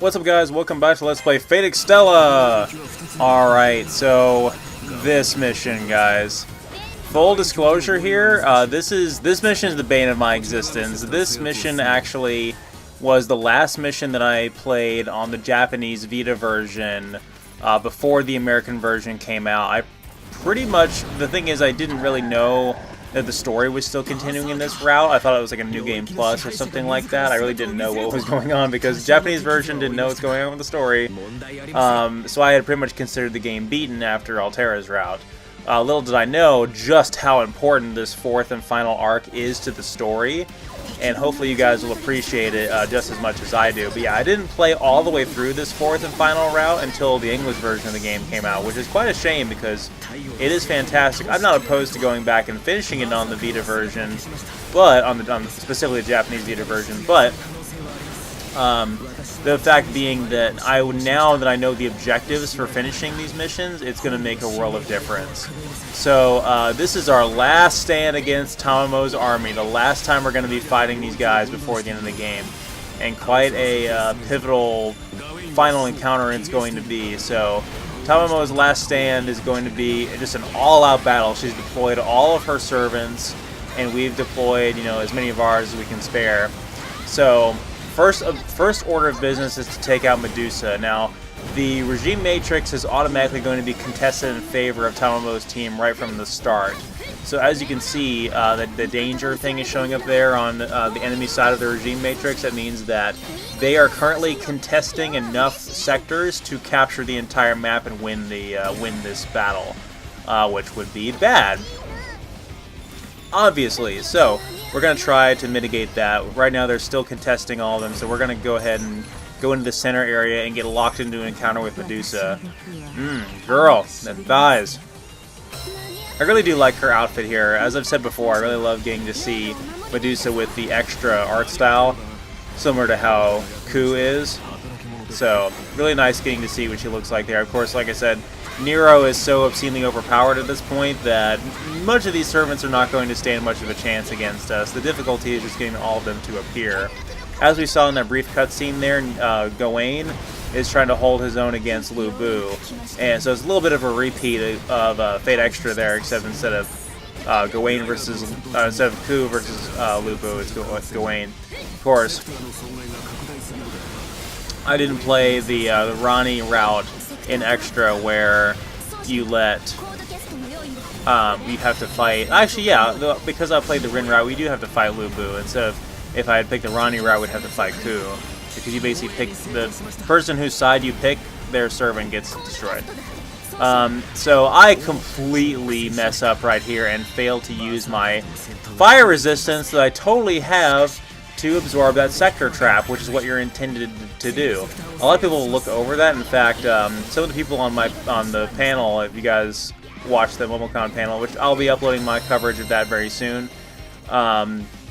What's up, guys? Welcome back to Let's Play Fate Extella! Alright, so this mission, guys. Full disclosure here, this mission is the bane of my existence. This mission actually was the last mission that I played on the Japanese Vita version before the American version came out. The thing is, I didn't really know that the story was still continuing in this route. I thought it was like a New Game Plus or something like that. I really didn't know what was going on because the Japanese version didn't know what's going on with the story. So I had pretty much considered the game beaten after Altera's route. Little did I know just how important this fourth and final arc is to the story, and hopefully you guys will appreciate it just as much as I do. But yeah, I didn't play all the way through this fourth and final route until the English version of the game came out, which is quite a shame because it is fantastic. I'm not opposed to going back and finishing it on the Vita version, but on specifically the Japanese Vita version. But the fact being that now that I know the objectives for finishing these missions, it's going to make a world of difference. So this is our last stand against Tamamo's army, the last time we're going to be fighting these guys before the end of the game. And quite a pivotal final encounter it's going to be. So Tamamo's last stand is going to be just an all-out battle. She's deployed all of her servants, and we've deployed, as many of ours as we can spare. So First order of business is to take out Medusa. Now, the regime matrix is automatically going to be contested in favor of Tamamo's team right from the start. So as you can see, the danger thing is showing up there on the enemy side of the regime matrix. That means that they are currently contesting enough sectors to capture the entire map and win this battle, which would be bad, obviously. So we're going to try to mitigate that. Right now they're still contesting all of them, so we're going to go ahead and go into the center area and get locked into an encounter with Medusa. Girl, that thighs. I really do like her outfit here. As I've said before, I really love getting to see Medusa with the extra art style, similar to how Ku is. So, really nice getting to see what she looks like there. Of course, like I said, Nero is so obscenely overpowered at this point that much of these servants are not going to stand much of a chance against us. The difficulty is just getting all of them to appear. As we saw in that brief cutscene there, Gawain is trying to hold his own against Lu Bu. And so it's a little bit of a repeat of Fate Extra there, except instead of Gawain versus, instead of Ku versus Lu Bu, it's Gawain. Of course, I didn't play the Rani route in Extra where you you have to fight. Actually, yeah, because I played the Rin route, we do have to fight Lu Bu. Instead of, if I had picked the Rani route, we'd have to fight Ku. Because you basically pick the person whose side you pick, their servant gets destroyed. So I completely mess up right here and fail to use my fire resistance that I totally have to absorb that sector trap, which is what you're intended to do. A lot of people will look over that. In fact, some of the people on the panel, if you guys watch the MomoCon panel, which I'll be uploading my coverage of that very soon,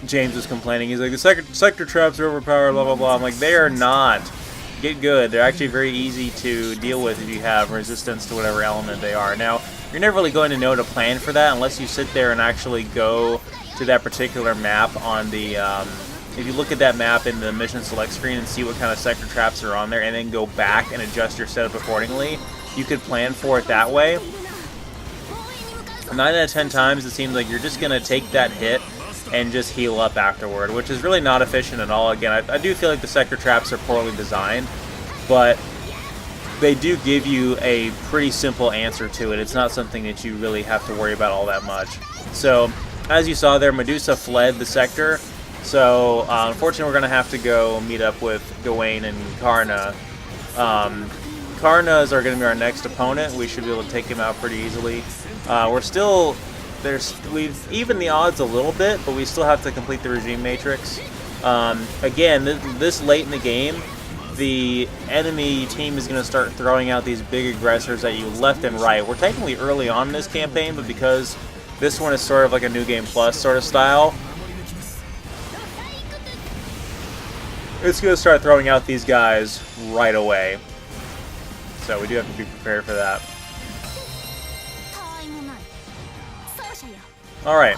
James was complaining. He's like, the sector traps are overpowered, blah, blah, blah. I'm like, they are not. Get good. They're actually very easy to deal with if you have resistance to whatever element they are. Now, you're never really going to know to plan for that unless you sit there and actually go to that particular map on the... if you look at that map in the mission select screen and see what kind of sector traps are on there and then go back and adjust your setup accordingly, you could plan for it that way. 9 out of 10 times it seems like you're just going to take that hit and just heal up afterward, which is really not efficient at all. Again, I do feel like the sector traps are poorly designed, but they do give you a pretty simple answer to it. It's not something that you really have to worry about all that much. So, as you saw there, Medusa fled the sector. So, unfortunately, we're going to have to go meet up with Gawain and Karna. Karnas are going to be our next opponent. We should be able to take him out pretty easily. We've evened the odds a little bit, but we still have to complete the regime matrix. Again, this late in the game, the enemy team is going to start throwing out these big aggressors at you left and right. We're technically early on in this campaign, but because this one is sort of like a New Game Plus sort of style, it's going to start throwing out these guys right away. So we do have to be prepared for that. Alright.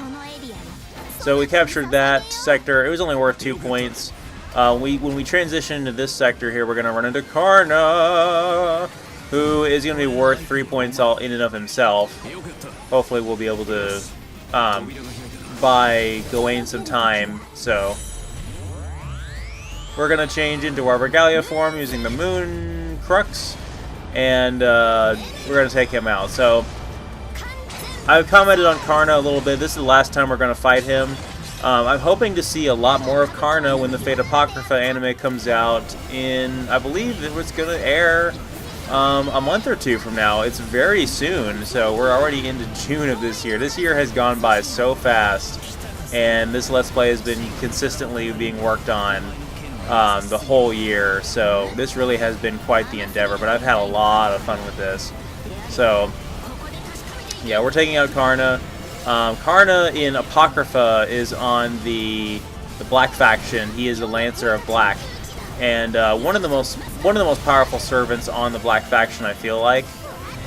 So we captured that sector. It was only worth 2 points. When we transition into this sector here, we're going to run into Karna, who is going to be worth 3 points all in and of himself. Hopefully we'll be able to buy Gawain some time, so we're going to change into our Regalia form using the Moon Crux, and we're going to take him out. So I've commented on Karna a little bit. This is the last time we're going to fight him. I'm hoping to see a lot more of Karna when the Fate Apocrypha anime comes out in, I believe it was going to air a month or two from now. It's very soon, so we're already into June of this year. This year has gone by so fast, and this Let's Play has been consistently being worked on the whole year, so this really has been quite the endeavor, but I've had a lot of fun with this. So, yeah, we're taking out Karna. Karna in Apocrypha is on the Black faction. He is the Lancer of Black, and one of the most powerful servants on the Black faction, I feel like.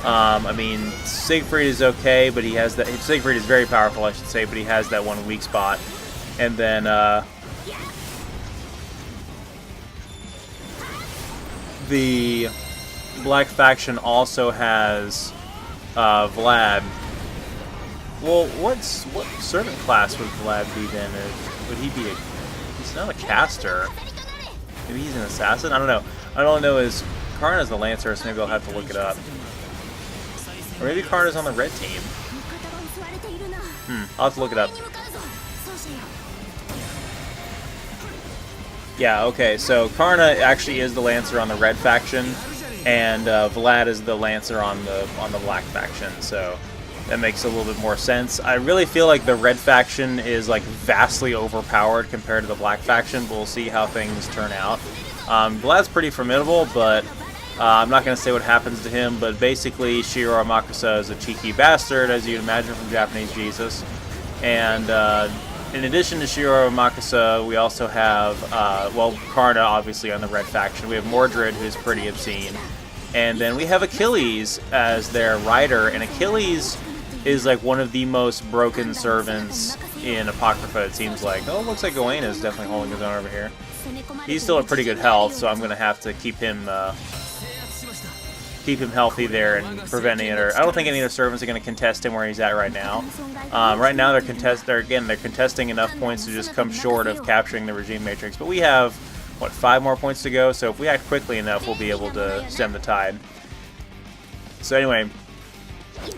I mean, Siegfried is okay, but he has that. Siegfried is very powerful, I should say, but he has that one weak spot. And then the Black faction also has Vlad. Well, what servant class would Vlad be then? Would he be he's not a caster. Maybe he's an assassin? I don't know. I don't know is Karna's the Lancer, so maybe I'll have to look it up. Or maybe Karna's on the red team. I'll have to look it up. Yeah, okay, so Karna actually is the Lancer on the red faction, and Vlad is the Lancer on the Black faction, so that makes a little bit more sense. I really feel like the red faction is like vastly overpowered compared to the Black faction, but we'll see how things turn out. Vlad's pretty formidable, but I'm not going to say what happens to him, but basically Shiro Amakusa is a cheeky bastard, as you'd imagine from Japanese Jesus. And in addition to Shiro Amakusa, we also have, well, Karna, obviously, on the red faction. We have Mordred, who's pretty obscene. And then we have Achilles as their rider, and Achilles is like one of the most broken servants in Apocrypha, it seems like. Oh, it looks like Gawain is definitely holding his own over here. He's still at pretty good health, so I'm going to have to keep him healthy there and prevent any other. I don't think any other servants are going to contest him where he's at right now. Right now they're contesting enough points to just come short of capturing the Regime Matrix. But we have, what, 5 more points to go, so if we act quickly enough, we'll be able to stem the tide. So anyway,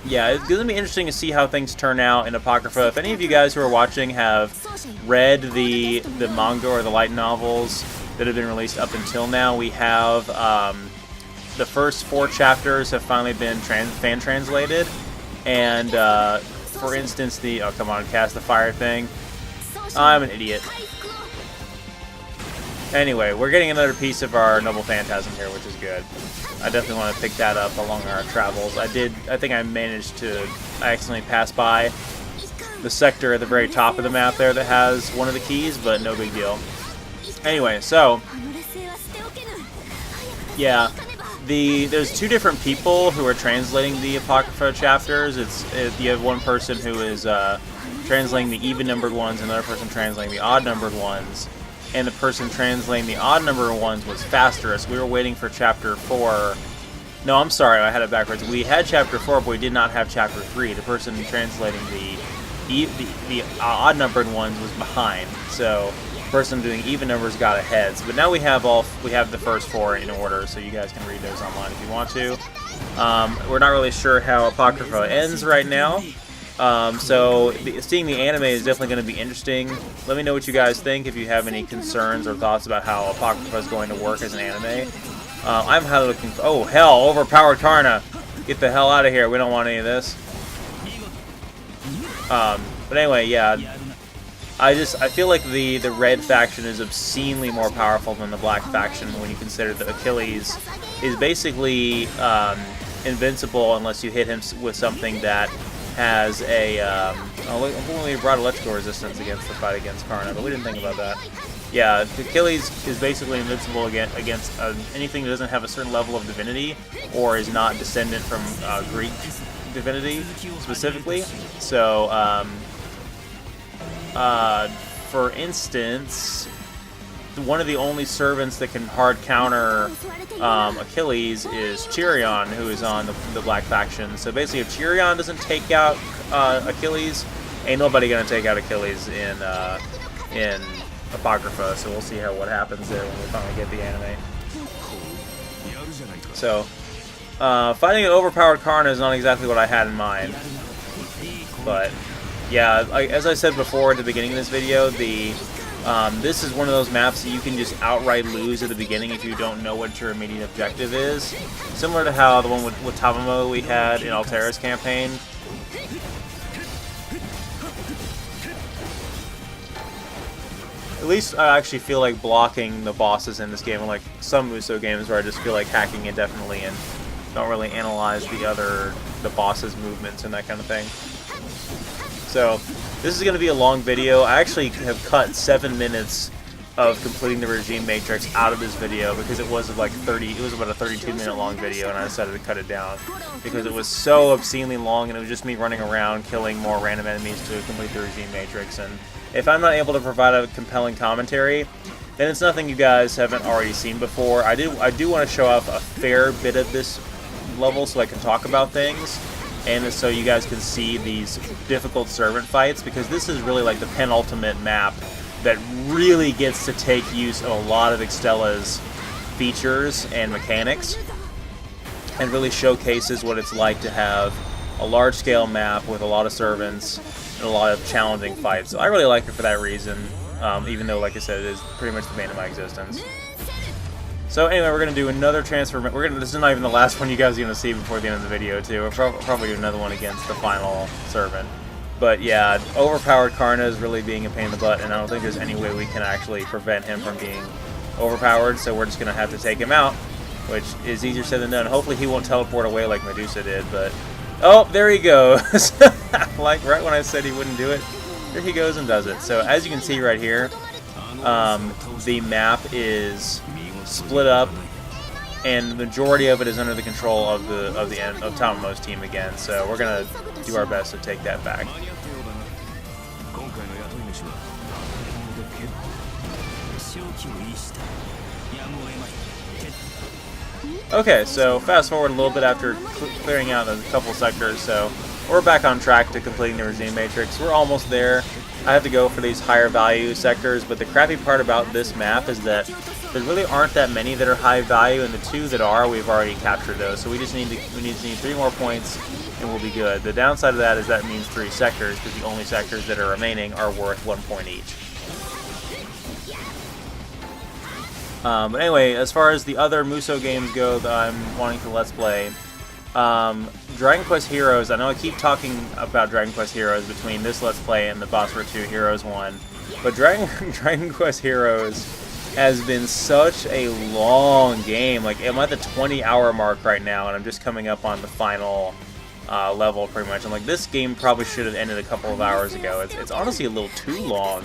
yeah, it's going to be interesting to see how things turn out in Apocrypha. If any of you guys who are watching have read the manga or the light novels that have been released up until now, we have the first 4 chapters have finally been fan translated, and for instance, oh come on, cast the fire thing. I'm an idiot. Anyway, we're getting another piece of our Noble Phantasm here, which is good. I definitely want to pick that up along our travels. I think I managed to accidentally pass by the sector at the very top of the map there that has one of the keys, but no big deal. Anyway, so yeah, there's 2 different people who are translating the Apocrypha chapters. You have one person who is translating the even-numbered ones, and another person translating the odd-numbered ones. And the person translating the odd-numbered ones was faster, so we were waiting for Chapter 4. No, I'm sorry, I had it backwards. We had Chapter 4, but we did not have Chapter 3. The person translating the odd-numbered ones was behind, so the person doing even numbers got ahead. But now we have the first 4 in order, so you guys can read those online if you want to. We're not really sure how Apocrypha ends right now. So seeing the anime is definitely going to be interesting. Let me know what you guys think, if you have any concerns or thoughts about how Apocrypha is going to work as an anime. I'm highly looking for... Oh, hell! Overpowered Karna! Get the hell out of here. We don't want any of this. But anyway, yeah. I feel like the red faction is obscenely more powerful than the black faction when you consider that Achilles is basically invincible unless you hit him with something that has a we brought electrical resistance against the fight against Karna, but we didn't think about that. Yeah, Achilles is basically invincible against anything that doesn't have a certain level of divinity or is not descendant from Greek divinity specifically. So, for instance, one of the only servants that can hard counter Achilles is Chirion, who is on the Black faction. So basically, if Chirion doesn't take out Achilles, ain't nobody gonna take out Achilles in Apocrypha. So we'll see what happens there when we finally get the anime. So fighting an overpowered Karna is not exactly what I had in mind, but yeah, as I said before at the beginning of this video, this is one of those maps that you can just outright lose at the beginning if you don't know what your immediate objective is. Similar to how the one with Tamamo we had in Altera's campaign. At least I actually feel like blocking the bosses in this game, unlike some Muso games where I just feel like hacking indefinitely and don't really analyze the boss's movements and that kind of thing. So this is going to be a long video. I actually have cut 7 minutes of completing the regime matrix out of this video because it was like about a 32-minute long video, and I decided to cut it down because it was so obscenely long, and it was just me running around killing more random enemies to complete the regime matrix. And if I'm not able to provide a compelling commentary, then it's nothing you guys haven't already seen before. I do want to show off a fair bit of this level so I can talk about things, and so you guys can see these difficult servant fights, because this is really like the penultimate map that really gets to take use of a lot of Extella's features and mechanics, and really showcases what it's like to have a large-scale map with a lot of servants and a lot of challenging fights. So I really like it for that reason, even though, like I said, it is pretty much the bane of my existence. So anyway, we're going to do another transfer. This is not even the last one you guys are going to see before the end of the video, too. We'll probably do another one against the final servant. But yeah, overpowered Karna is really being a pain in the butt, and I don't think there's any way we can actually prevent him from being overpowered, so we're just going to have to take him out, which is easier said than done. Hopefully he won't teleport away like Medusa did, but... Oh, there he goes! Like, right when I said he wouldn't do it, there he goes and does it. So, as you can see right here, the map is split up, and the majority of it is under the control of Tamamo's team again. So we're gonna do our best to take that back. Okay, so fast forward a little bit after clearing out a couple sectors, so we're back on track to completing the regime matrix. We're almost there. I have to go for these higher value sectors, but the crappy part about this map is that there really aren't that many that are high value, and the 2 that are, we've already captured those. So we just need 3 more points, and we'll be good. The downside of that is that means 3 sectors, because the only sectors that are remaining are worth 1 point each. But anyway, as far as the other Muso games go that I'm wanting to Let's Play, Dragon Quest Heroes, I know I keep talking about Dragon Quest Heroes between this Let's Play and the Bossra 2 Heroes 1, but Dragon Quest Heroes has been such a long game. Like, I'm at the 20-hour mark right now, and I'm just coming up on the final level, pretty much. I'm like, this game probably should have ended a couple of hours ago. It's honestly a little too long,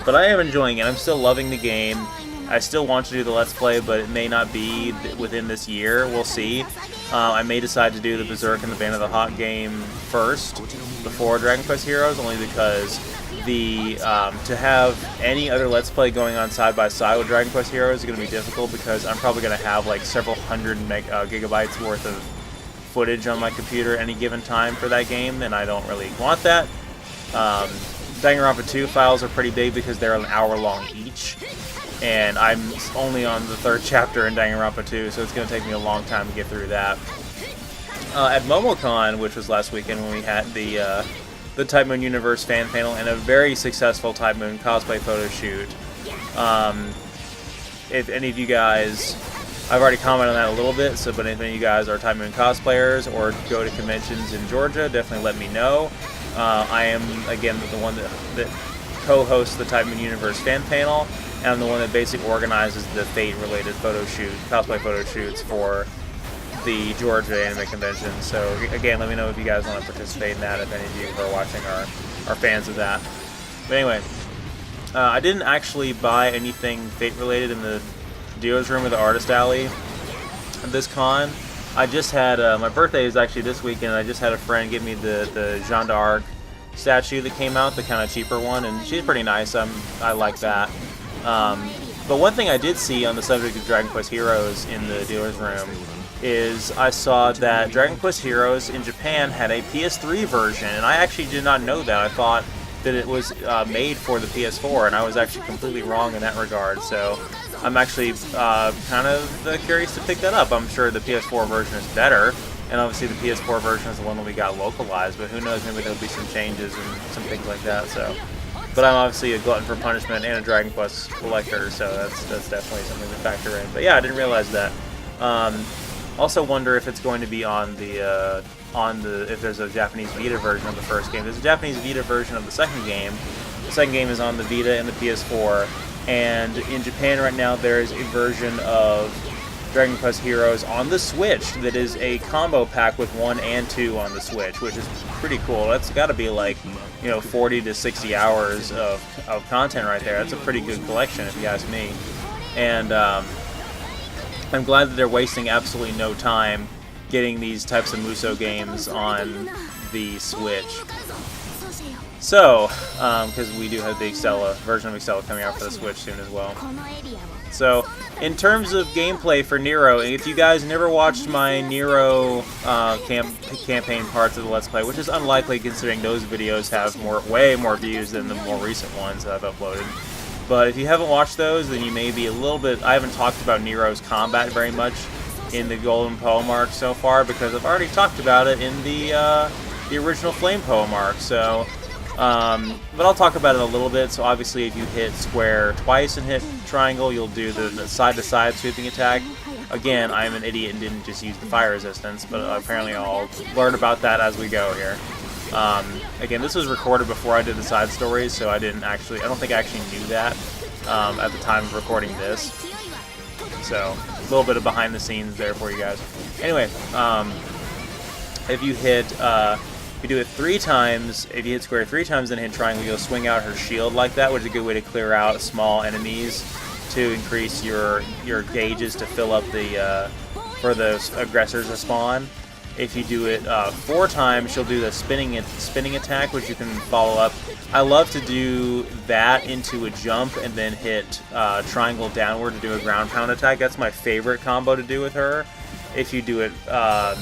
but I am enjoying it. I'm still loving the game. I still want to do the Let's Play, but it may not be within this year. We'll see. I may decide to do the Berserker and the Band of the Hawk game first, before Dragon Quest Heroes, only because to have any other Let's Play going on side by side with Dragon Quest Heroes is going to be difficult, because I'm probably going to have like several hundred gigabytes worth of footage on my computer any given time for that game, and I don't really want that. Danganronpa 2 files are pretty big because they're an hour long each, and I'm only on the 3rd chapter in Danganronpa 2, so it's going to take me a long time to get through that. At MomoCon, which was last weekend when we had the Type Moon Universe fan panel and a very successful Type Moon cosplay photo shoot. If any of you guys, I've already commented on that a little bit, but if any of you guys are Type Moon cosplayers or go to conventions in Georgia, definitely let me know. I am, again, the one that co-hosts the Type Moon Universe fan panel, and I'm the one that basically organizes the Fate-related cosplay photo shoots for the Georgia Anime Convention. So again, let me know if you guys want to participate in that, if any of you who are watching are fans of that. But anyway, I didn't actually buy anything Fate-related in the Dio's Room or the Artist Alley at this con. I just had, my birthday is actually this weekend, and I just had a friend give me the Jeanne d'Arc statue that came out, the kind of cheaper one, and she's pretty nice. I like that. But one thing I did see on the subject of Dragon Quest Heroes in the dealer's room is I saw that Dragon Quest Heroes in Japan had a PS3 version, and I actually did not know that. I thought that it was made for the PS4, and I was actually completely wrong in that regard. So I'm actually kind of curious to pick that up. I'm sure the PS4 version is better, and obviously the PS4 version is the one that we got localized, but who knows, maybe there'll be some changes and some things like that. So, but I'm obviously a glutton for punishment and a Dragon Quest collector, so that's definitely something to factor in. But yeah, I didn't realize that. Also wonder if it's going to be on the if there's a Japanese Vita version of the first game. There's a Japanese Vita version of the second game. The second game is on the Vita and the PS4, and in Japan right now there is a version of Dragon Quest Heroes on the Switch that is a combo pack with 1 and 2 on the Switch, which is pretty cool. That's got to be like, 40 to 60 hours of content right there. That's a pretty good collection if you ask me. And I'm glad that they're wasting absolutely no time getting these types of Muso games on the Switch. So, because we do have the Extella version of Extella coming out for the Switch soon as well. So, in terms of gameplay for Nero, if you guys never watched my Nero campaign parts of the Let's Play, which is unlikely considering those videos have way more views than the more recent ones that I've uploaded. But if you haven't watched those, then you may be a little bit... I haven't talked about Nero's combat very much in the Golden Poem arc so far, because I've already talked about it in the original Flame Poem arc, so... but I'll talk about it a little bit. So obviously if you hit square twice and hit triangle, you'll do the side-to-side sweeping attack. Again, I'm an idiot and didn't just use the fire resistance, but apparently I'll learn about that as we go here. Again, this was recorded before I did the side stories, so I don't think I actually knew that at the time of recording this. So, a little bit of behind the scenes there for you guys. Anyway, if you do it 3 times, if you hit square 3 times and hit triangle, you'll swing out her shield like that, which is a good way to clear out small enemies to increase your gauges to fill up for the aggressors to spawn. If you do it 4 times, she'll do the spinning attack, which you can follow up. I love to do that into a jump and then hit triangle downward to do a ground pound attack. That's my favorite combo to do with her. If you do it, 4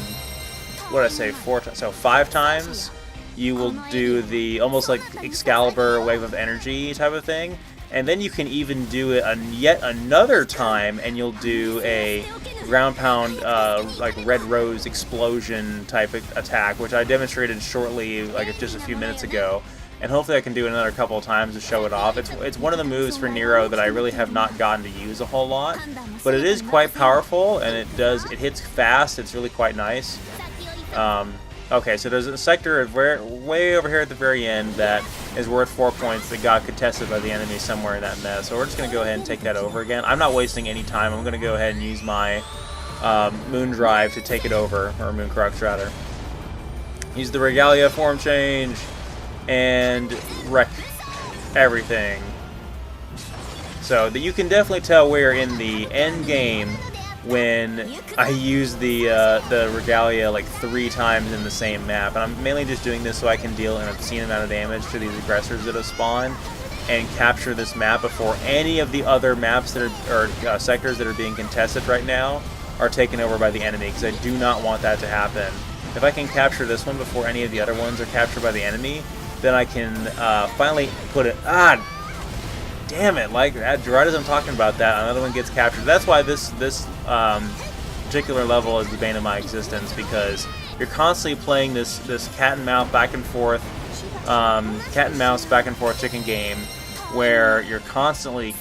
times? So 5 times, you will do the almost like Excalibur wave of energy type of thing. And then you can even do it yet another time, and you'll do a ground pound, like Red Rose explosion type attack, which I demonstrated shortly, like just a few minutes ago. And hopefully I can do it another couple of times to show it off. It's one of the moves for Nero that I really have not gotten to use a whole lot, but it is quite powerful, and it hits fast. It's really quite nice. Okay, so there's a sector way over here at the very end that is worth 4 points that got contested by the enemy somewhere in that mess. So we're just going to go ahead and take that over again. I'm not wasting any time. I'm going to go ahead and use my Moon Drive to take it over, or Moon Crux rather. Use the Regalia form change and wreck everything. So that you can definitely tell we're in the end game when I use the Regalia like 3 times in the same map. And I'm mainly just doing this so I can deal an obscene amount of damage to these aggressors that have spawned and capture this map before any of the other maps that are sectors that are being contested right now are taken over by the enemy, because I do not want that to happen. If I can capture this one before any of the other ones are captured by the enemy, then I can finally put it... Damn it, like, right as I'm talking about that, another one gets captured. That's why this particular level is the bane of my existence, because you're constantly playing this cat and mouse back and forth chicken game, where you're constantly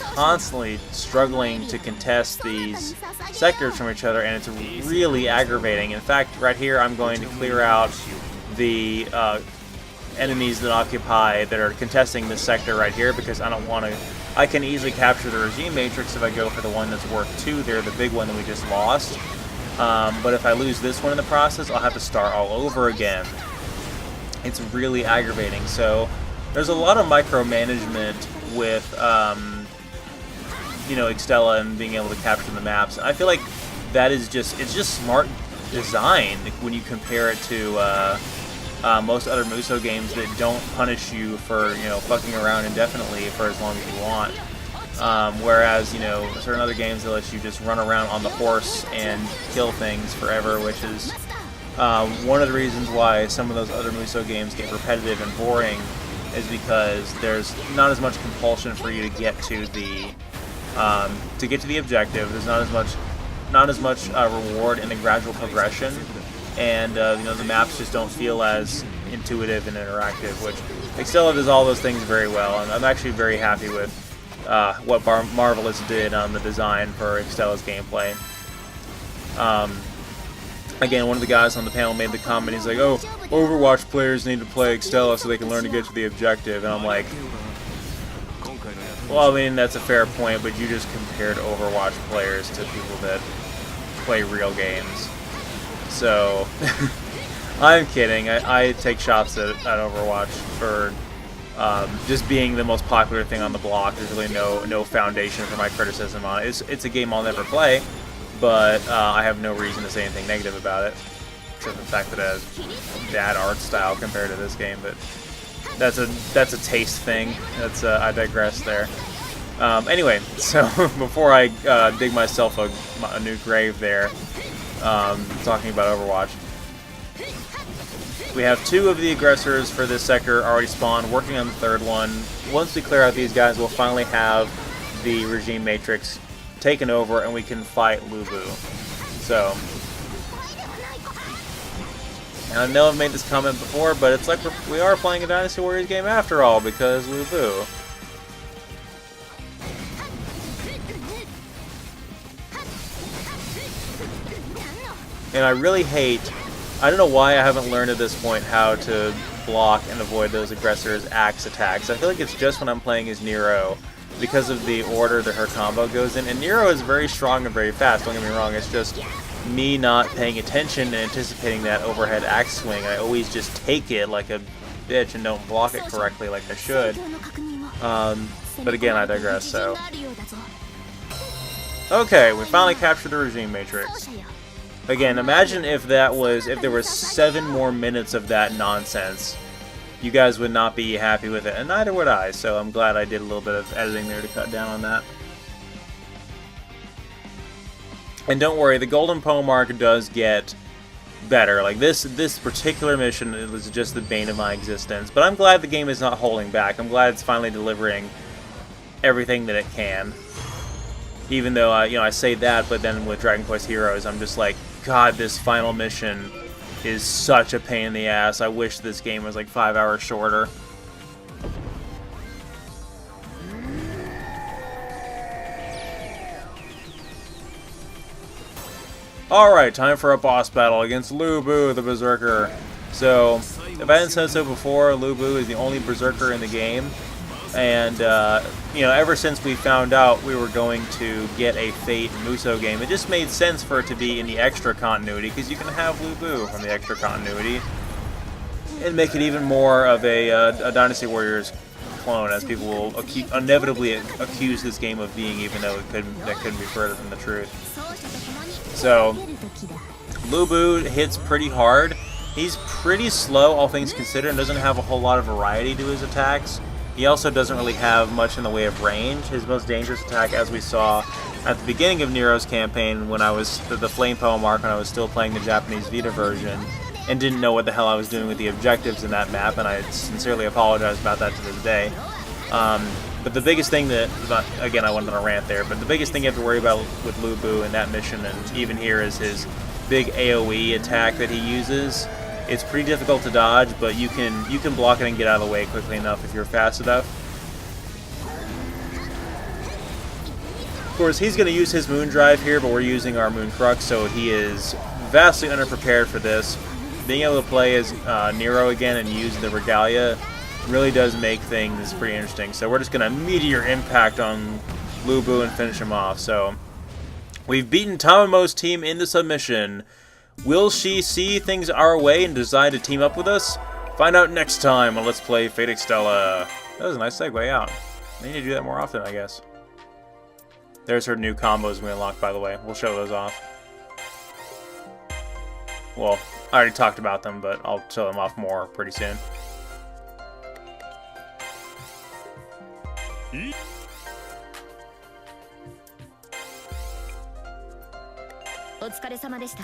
struggling to contest these sectors from each other, and it's really aggravating. In fact, right here I'm going to clear out the enemies that are contesting this sector right here, because I don't want to... I can easily capture the Regime Matrix if I go for the one that's worth 2 there, the big one that we just lost. But if I lose this one in the process, I'll have to start all over again. It's really aggravating. So there's a lot of micromanagement with Extella and being able to capture the maps. And I feel like that is just smart design when you compare it to most other Muso games that don't punish you for fucking around indefinitely for as long as you want. Whereas, you know, certain other games that let you just run around on the horse and kill things forever, which is one of the reasons why some of those other Musou games get repetitive and boring, is because there's not as much compulsion for you to get to the objective. There's not as much reward in the gradual progression, and you know, the maps just don't feel as intuitive and interactive. Which Extella does all those things very well, and I'm actually very happy with what Marvelous did on the design for Extella's gameplay. Again, one of the guys on the panel made the comment, he's like, oh, Overwatch players need to play Extella so they can learn to get to the objective. And I'm like, well, I mean, that's a fair point, but you just compared Overwatch players to people that play real games. So, I'm kidding. I take shots at Overwatch for just being the most popular thing on the block. There's really no foundation for my criticism on it. It's a game I'll never play, but I have no reason to say anything negative about it, except the fact that it has bad art style compared to this game. But that's a taste thing. I digress there. Anyway, so before I dig myself a new grave there, talking about Overwatch, we have 2 of the aggressors for this sector already spawned, working on the 3rd one. Once we clear out these guys, we'll finally have the regime matrix taken over, and we can fight Lubu. So, and I know I've made this comment before, but it's like we are playing a Dynasty Warriors game after all, because Lubu. And I really hate, I don't know why I haven't learned at this point how to block and avoid those aggressors' axe attacks. I feel like it's just when I'm playing as Nero, because of the order that her combo goes in. And Nero is very strong and very fast, don't get me wrong, it's just me not paying attention and anticipating that overhead axe swing. I always just take it like a bitch and don't block it correctly like I should. But again, I digress, so. Okay, we finally captured the regime matrix. Again, imagine if there was 7 more minutes of that nonsense. You guys would not be happy with it, and neither would I, so I'm glad I did a little bit of editing there to cut down on that. And don't worry, the golden poem arc does get better. Like, this particular mission was just the bane of my existence, but I'm glad the game is not holding back. I'm glad it's finally delivering everything that it can. Even though, I say that, but then with Dragon Quest Heroes, I'm just like, God, this final mission is such a pain in the ass. I wish this game was like 5 hours shorter. Alright, time for a boss battle against Lubu, the Berserker. So, if I hadn't said so before, Lubu is the only Berserker in the game. And, ever since we found out we were going to get a Fate Musou game, it just made sense for it to be in the extra continuity, because you can have Lu Bu from the extra continuity and make it even more of a Dynasty Warriors clone, as people will inevitably accuse this game of being, even though that couldn't be further from the truth. So, Lu Bu hits pretty hard. He's pretty slow, all things considered, and doesn't have a whole lot of variety to his attacks. He also doesn't really have much in the way of range. His most dangerous attack, as we saw at the beginning of Nero's campaign, when I was the Flame Poem arc, when I was still playing the Japanese Vita version, and didn't know what the hell I was doing with the objectives in that map, and I sincerely apologize about that to this day. But the biggest thing again, I went on a rant there, but the biggest thing you have to worry about with Lu Bu in that mission, and even here, is his big AoE attack that he uses. It's pretty difficult to dodge, but you can block it and get out of the way quickly enough if you're fast enough. Of course, he's going to use his Moon Drive here, but we're using our Moon Crux, so he is vastly underprepared for this. Being able to play as Nero again and use the Regalia really does make things pretty interesting. So we're just going to meteor impact on Lu Bu and finish him off. So we've beaten Tamamo's team into submission. Will she see things our way and decide to team up with us? Find out next time on Let's Play Fate Extella. That was a nice segue out. I need to do that more often, I guess. There's her new combos we unlocked, by the way. We'll show those off. Well, I already talked about them, but I'll show them off more pretty soon. 疲れ様でした。